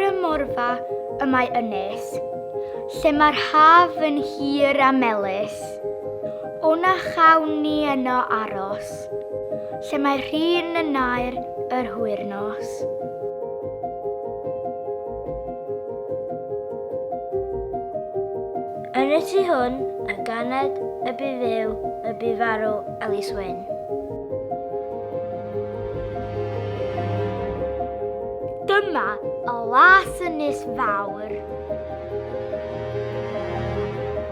Ar y morfa y mae ynys, lle mae'r haf yn hir a melys. O na chawn ni yno aros, lle mae'r rhin yn nair yr hwyrnos. Yn y tu hwn, y ganed, y bu fyw, y bu farw, Ellis Wynne. Dyma y Lasynys Fawr.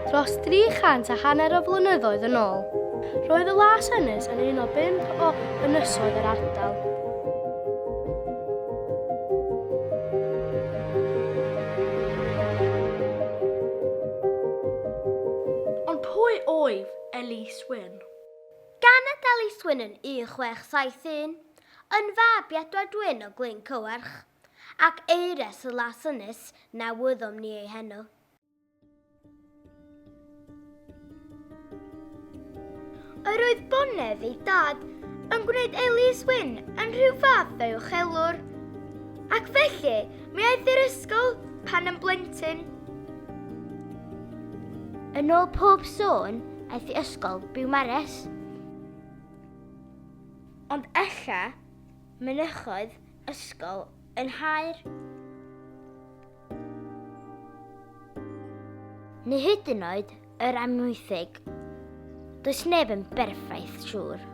Dros 350 o flynyddoedd yn ôl, roedd y Lasynys yn un o 5 o ynysoedd yr ardal. Ond pwy oedd Ellis Wynne? Ganed Ellis Wynne yn 1671, yn fab Edward Wynne o Glyn Cywarch, ac eires y Lasynys na wyddom ni ei henw. Yr oedd bonedd ei dad yn gwneud Ellis Wynne yn rhyw fath o uchelwr, ac felly mi aeth i'r ysgol pan yn blentyn. Yn ôl pob sôn, aeth i ysgol Biwmares. Ond ella, mynychoedd ysgol yn Haer. Neu hyd yn oed yr Amwythig. Does neb yn berffaith siŵr.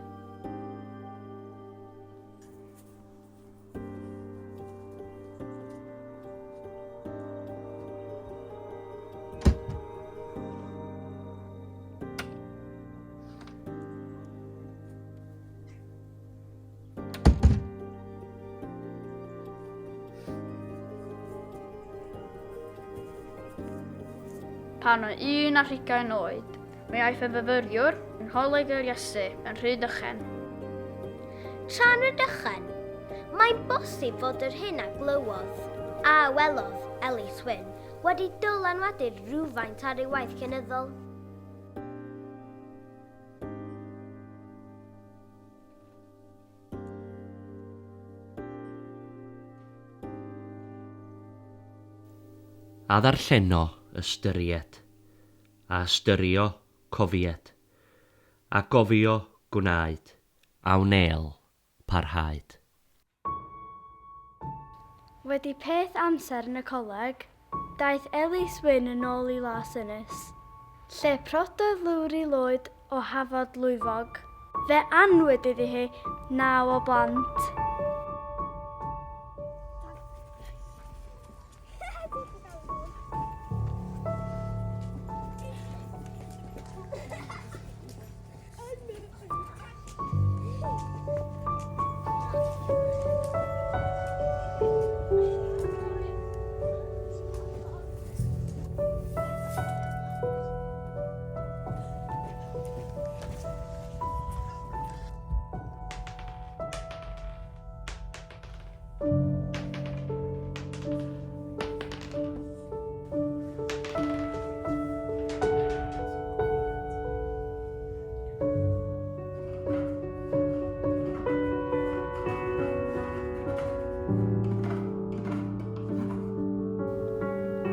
Pan o'n 11 oed, mi aeth y fyfyriwr yn holyg yr Iesu yn Rhydychen. Tra'n Rhydychen, mae'n bosib fod yr hyn a glywodd a welodd Ellis Wynne wedi dylanwadu rhywfaint ar ei waith cynyddol. A ddarlleno ystyried, a ystyrio cofied, a gofio gwnaed, a wnel parhaid. Wedi peth amser yn y coleg, daeth Ellis Wynne yn ôl i Lasynys, lle prododd lwr i lwyd o hafod lwyfog. Fe anwyd iddi hi 9 o blant.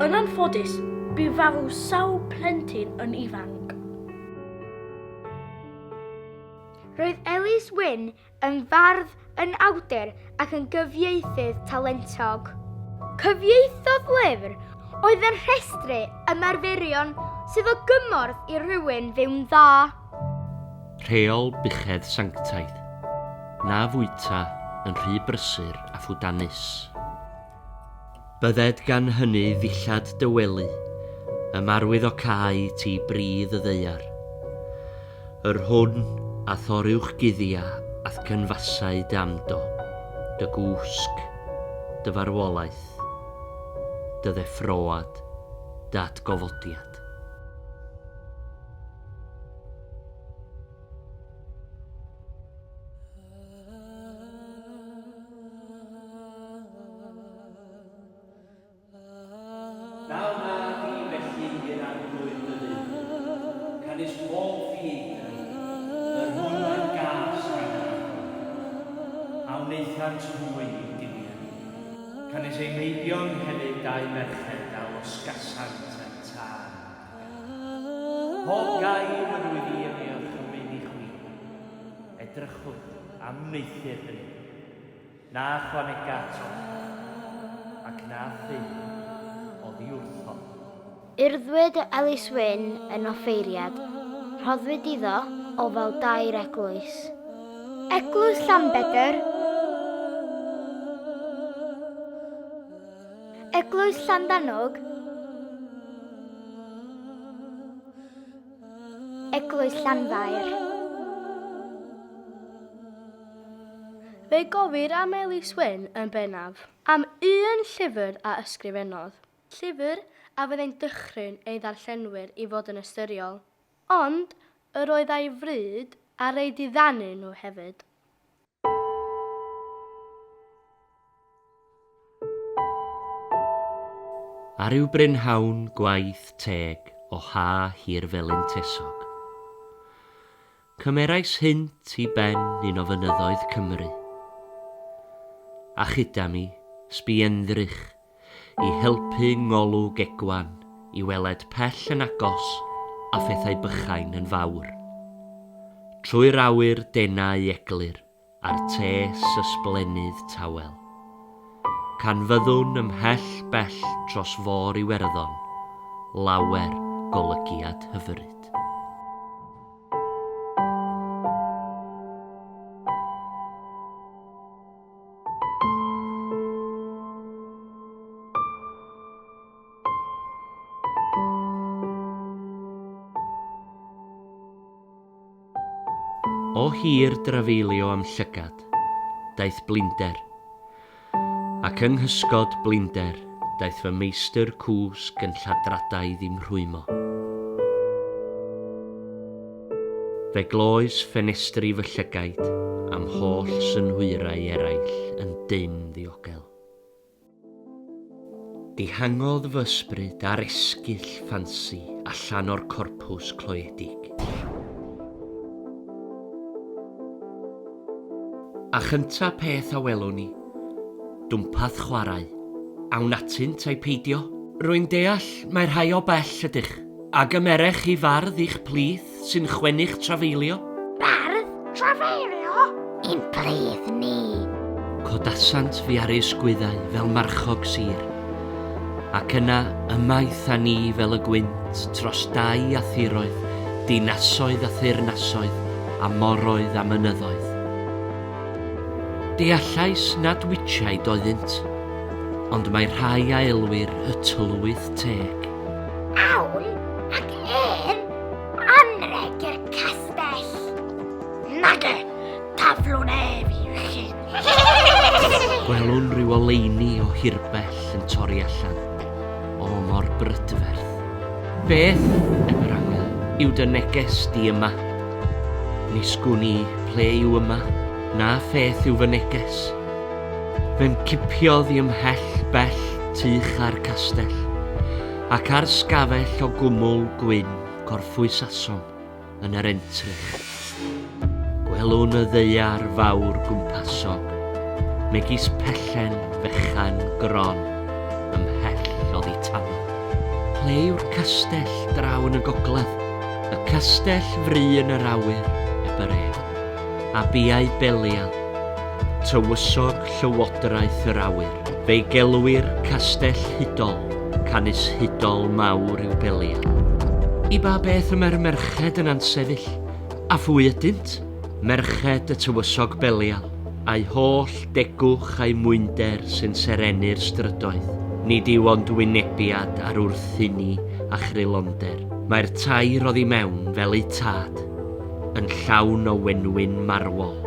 Yn anffodus, bu farw sawl plentyn yn ifanc. Roedd Ellis Wynne yn fardd yn awdur ac yn gyfieithydd talentog. Cyfieithodd lyfr oedd yn rhestru ymarferion sydd o gymorth i rhywun fyw'n dda. Rheol buchedd sanctaidd, na fwyta yn rhy brysur a ffwdanus. Bydded gan hynny ddillad dywelu, ymarwydd o cae ti bridd y ddeiar. Yr hwn a thoriwch guddia ath cynfasau damdo, dy gwsg, dy farwolaeth, dy ddeffroad, dat gofodiad. Naw na di felly i'r arglwydd dydyn, can is pob ffieithr, yr hwn yn gas gan arglwydd, a wneithant hwy i diniad. Canis ei meibion hefyd dau merched a losgasant yn tân. Pob gair yr wyddi yn ei orchymyn I chwi. Edrychwyd am neithi'r bryd. Na chwanega to, ac na ffyn o ddiwrthod. Urddwyd Ellis Wynne yn offeiriad. Rhoddwyd iddo o fel dair eglwys. Eglwys Llanbedr, Eglwys Llandanog, Eglwys Llanfair. Fe gofir am Ellis Wynne yn bennaf am un llyfr a ysgrifennodd. Llyfr a fyddai'n dychryn ei ddarllenwyr I fod yn ystyriol, ond yr oedd ei fryd a reid I ddannu nhw hefyd. A ryw brynhawn gwaith teg o ha hir felyn tesog. Cymerais hynt I ben un o fynyddoedd Cymru. A chyda mi, sbiendrych, I helpu ngolwg egwan I weled pell yn agos a phethau bychain yn fawr. Trwy'r awyr denau eglur a'r tes ysblenydd tawel. Can fyddwn ymhell bell dros fôr Iwerddon, lawer golygiad hyfryd. O hir drafeilio am llygad, daeth blinder, ac yng nghysgod blinder, daeth fy meistr cwsg yn lladradau ddim rhwymo. Fe gloes ffenestri fy llygaid am holl synhwyrau eraill yn dyn ddiogel. Dihangodd fy ysbryd ar esgyll ffansi allan o'r corpws cloedig. A chynta peth a welwn ni, dwmpath chwarae, awn atynt a'i peidio. Rwy'n deall mae rhai o bell ydych, ag ymerech I fardd i'ch plith sy'n chwennych trafeilio. Bardd trafeilio? Ein plith ni. Codasant fi ar ei ysgwyddau fel marchog sir, ac yna ymaith a ni fel y gwynt tros dau a thiroedd, dinasoedd a thyrnasoedd, a moroedd a mynyddoedd. Deallais nad witchaid oeddynt, ond mae rhai a elwyr y tylwyth teg. Awn ac anreg i'r castell. Nage, taflwn yw chi. Gwelwn rhyw oleuni o hirbell yn torri allan, o mor brydferth. Beth, efo'r angel, yw dy neges di yma? Nisgwn I ple yw yma, na pheth yw fy neges. Fe'n cipiodd I ymhell bell tych ar castell, ac ar sgafell o gwmwl gwyn corffwysasom yn yr entrych. Gwelwn y ddeiar fawr gwmpasog, megis pellen fechan gron, ymhell oddi tanu. Ple yw'r castell draw yn y gogledd, y castell fry yn yr awyr, eber ef, a biau Belial, tywysog llywodraeth yr awyr, fe'i gelwir castell hudol, canis hudol mawr yw Belial. I ba beth y mae'r merched yn ansefyll, a phwy ydynt? Merched y tywysog Belial, a'i holl degwch a'i mwynder sy'n serennu'r strydoedd, nid yw ond wynebiad ar wrthyni a chrylonder. Mae'r tair oddi mewn fel ei tad, yn llawn o wenwyn marwol.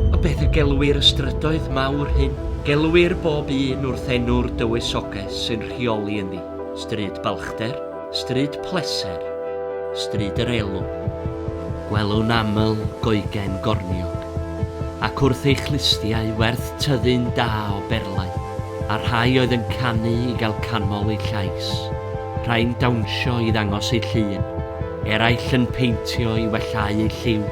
O beth y gelwir y strydoedd mawr hyn? Gelwir bob un wrth enw'r dywysoges sy'n rheoli ynddi. Stryd Balchder, Stryd Pleser, Stryd yr Elw. Gwelwn aml goegen gorniog, ac wrth ei chlistiau werth tyddyn da o berlau, a rhai oedd yn canu I gael canmol eu llais. Rhai'n dawnsio I ddangos eu llun, eraill yn peintio I wellau eu lliw,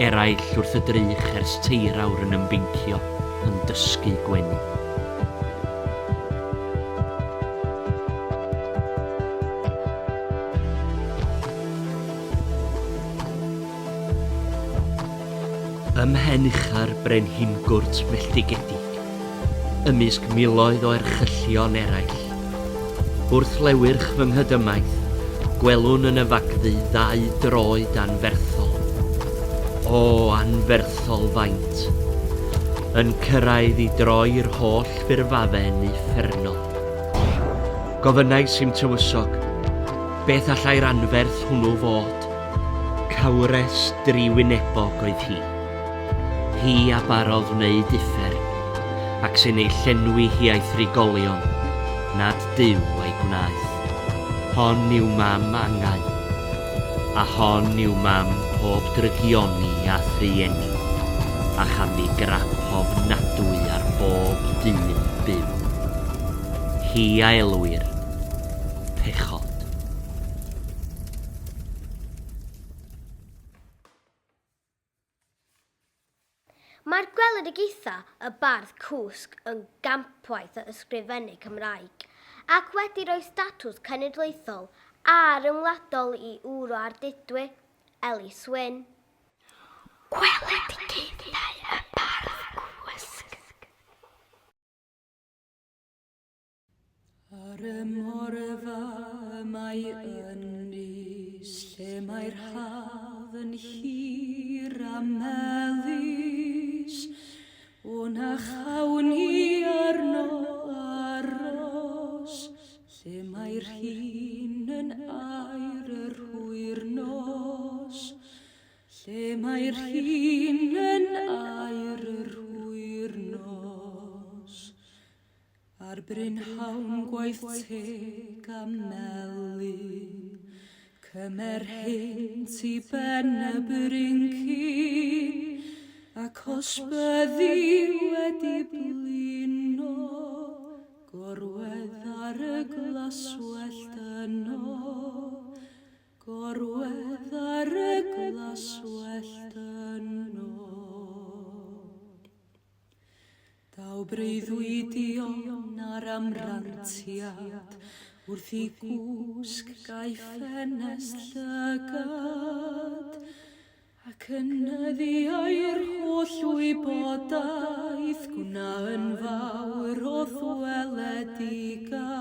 eraill wrth y drych ers teirawr yn ymbincio, yn dysgu gwenu. Ymhen uchar brenhingwrt melltigedig, ymysg miloedd o erchyllion eraill. Wrth lewyrch fy nghydymaeth, gwelwn yn y fagddu ddau droed anferthol. O, anferthol faint, yn cyrraedd i droi'r holl ffurfafen uffernol. Gofynnau sy'n tywysog, beth allai'r anferth hwnnw fod? Cawres driwynebog oedd hi. Hi a barodd wneud uffern, ac sy'n ei llenwi hi a'i thrigolion, nad Duw a'i gwnaeth. Hon yw mam angau, a hon yw mam pob drygioni a thrieni, a cham i grap ofnadwy ar bob dyn byw. Hi a elwir, pechod. Mae'r Gweledigaethau Y Bardd Cwsg yn gampwaith o ysgrifennu Cymraeg ac wedi rhoi statws cenedlaethol a ryngwladol i wro ardudwy Ellis Wynne. Gweledigaethau Y Bardd Cwsg. Ar y morfa mae ynys, lle mae'r haf yn hir a melys, o'na chawni arno aros, lle mae'r hun yn air yr hwyr nos, lle mae'r hun yn air yr hwyr nos. Ar brynhawn gwaith teg a melyn, cymer hynt i ben y bryncyn, ac os byddi wedi blino, gorwedd ar y glaswellt yno, gorwedd ar y glaswellt yno. Daw breuddwydion ar amrantiad, wrth i gwsg gai ffenest llygad, ac ynyddiau'r holl wybodaeth gwna yn fawr o ddweledigaeth.